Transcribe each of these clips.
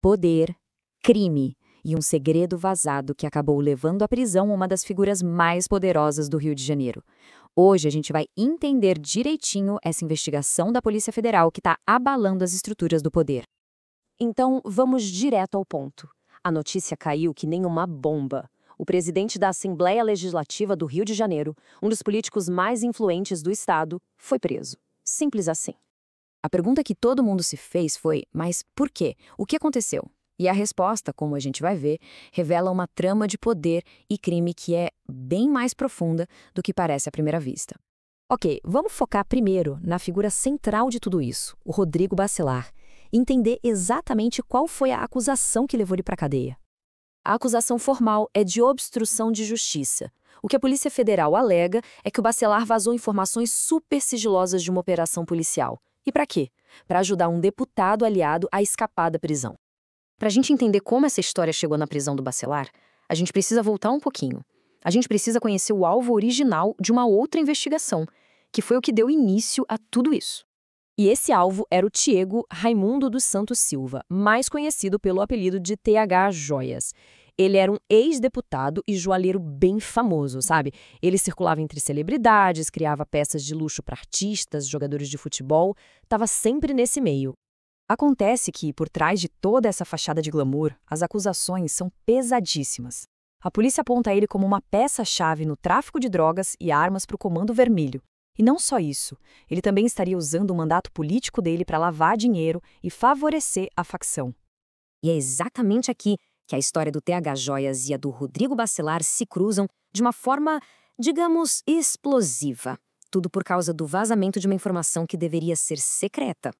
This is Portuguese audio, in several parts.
Poder, crime e um segredo vazado que acabou levando à prisão uma das figuras mais poderosas do Rio de Janeiro. Hoje a gente vai entender direitinho essa investigação da Polícia Federal que está abalando as estruturas do poder. Então, vamos direto ao ponto. A notícia caiu que nem uma bomba. O presidente da Assembleia Legislativa do Rio de Janeiro, um dos políticos mais influentes do estado, foi preso. Simples assim. A pergunta que todo mundo se fez foi: mas por quê? O que aconteceu? E a resposta, como a gente vai ver, revela uma trama de poder e crime que é bem mais profunda do que parece à primeira vista. Ok, vamos focar primeiro na figura central de tudo isso, o Rodrigo Bacelar, e entender exatamente qual foi a acusação que levou ele para a cadeia. A acusação formal é de obstrução de justiça. O que a Polícia Federal alega é que o Bacelar vazou informações super sigilosas de uma operação policial. E para quê? Para ajudar um deputado aliado a escapar da prisão. Para a gente entender como essa história chegou na prisão do Bacelar, a gente precisa voltar um pouquinho. A gente precisa conhecer o alvo original de uma outra investigação, que foi o que deu início a tudo isso. E esse alvo era o Tiago Raimundo dos Santos Silva, mais conhecido pelo apelido de TH Joias. Ele era um ex-deputado e joalheiro bem famoso, sabe? Ele circulava entre celebridades, criava peças de luxo para artistas, jogadores de futebol, estava sempre nesse meio. Acontece que, por trás de toda essa fachada de glamour, as acusações são pesadíssimas. A polícia aponta ele como uma peça-chave no tráfico de drogas e armas para o Comando Vermelho. E não só isso, ele também estaria usando o mandato político dele para lavar dinheiro e favorecer a facção. E é exatamente aqui que a história do TH Joias e a do Rodrigo Bacelar se cruzam de uma forma, digamos, explosiva. Tudo por causa do vazamento de uma informação que deveria ser secreta.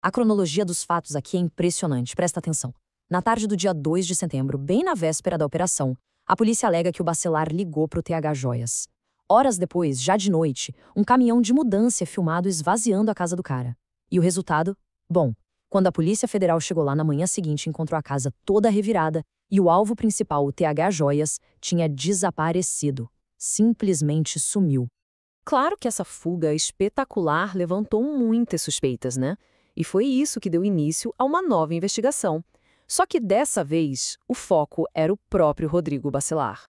A cronologia dos fatos aqui é impressionante, presta atenção. Na tarde do dia 2 de setembro, bem na véspera da operação, a polícia alega que o Bacelar ligou para o TH Joias. Horas depois, já de noite, um caminhão de mudança é filmado esvaziando a casa do cara. E o resultado? Bom, quando a Polícia Federal chegou lá na manhã seguinte, encontrou a casa toda revirada e o alvo principal, o TH Joias, tinha desaparecido. Simplesmente sumiu. Claro que essa fuga espetacular levantou muitas suspeitas, né? E foi isso que deu início a uma nova investigação. Só que dessa vez, o foco era o próprio Rodrigo Bacelar.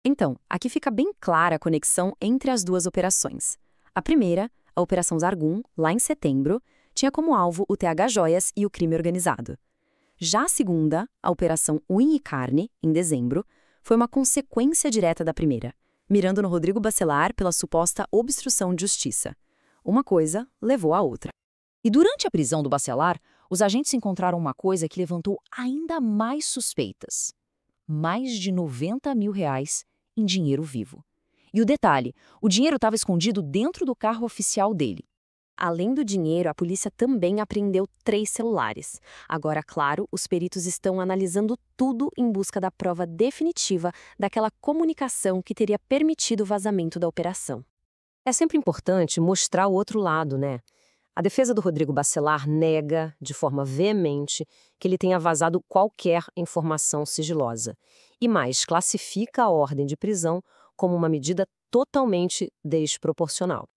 Então, aqui fica bem clara a conexão entre as duas operações. A primeira, a Operação Zargum, lá em setembro, tinha como alvo o TH Joias e o crime organizado. Já a segunda, a Operação Unha e Carne, em dezembro, foi uma consequência direta da primeira, mirando no Rodrigo Bacelar pela suposta obstrução de justiça. Uma coisa levou à outra. E durante a prisão do Bacelar, os agentes encontraram uma coisa que levantou ainda mais suspeitas. Mais de R$90 mil em dinheiro vivo. E o detalhe, o dinheiro estava escondido dentro do carro oficial dele. Além do dinheiro, a polícia também apreendeu 3 celulares. Agora, claro, os peritos estão analisando tudo em busca da prova definitiva daquela comunicação que teria permitido o vazamento da operação. É sempre importante mostrar o outro lado, né? A defesa do Rodrigo Bacelar nega, de forma veemente, que ele tenha vazado qualquer informação sigilosa. E mais, classifica a ordem de prisão como uma medida totalmente desproporcional.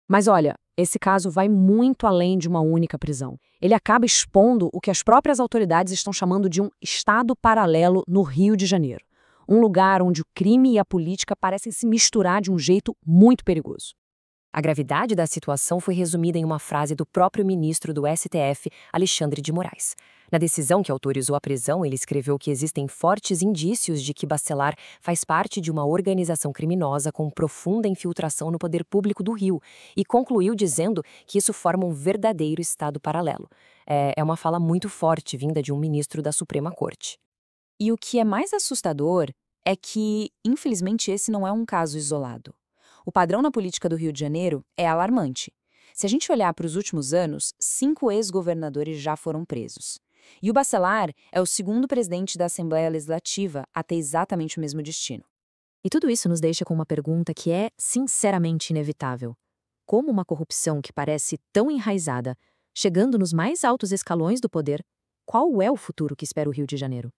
Mas olha, esse caso vai muito além de uma única prisão. Ele acaba expondo o que as próprias autoridades estão chamando de um estado paralelo no Rio de Janeiro. Um lugar onde o crime e a política parecem se misturar de um jeito muito perigoso. A gravidade da situação foi resumida em uma frase do próprio ministro do STF, Alexandre de Moraes. Na decisão que autorizou a prisão, ele escreveu que existem fortes indícios de que Bacelar faz parte de uma organização criminosa com profunda infiltração no poder público do Rio e concluiu dizendo que isso forma um verdadeiro estado paralelo. É uma fala muito forte vinda de um ministro da Suprema Corte. E o que é mais assustador é que, infelizmente, esse não é um caso isolado. O padrão na política do Rio de Janeiro é alarmante. Se a gente olhar para os últimos anos, 5 ex-governadores já foram presos. E o Bacelar é o segundo presidente da Assembleia Legislativa a ter exatamente o mesmo destino. E tudo isso nos deixa com uma pergunta que é, sinceramente, inevitável. Como uma corrupção que parece tão enraizada, chegando nos mais altos escalões do poder, qual é o futuro que espera o Rio de Janeiro?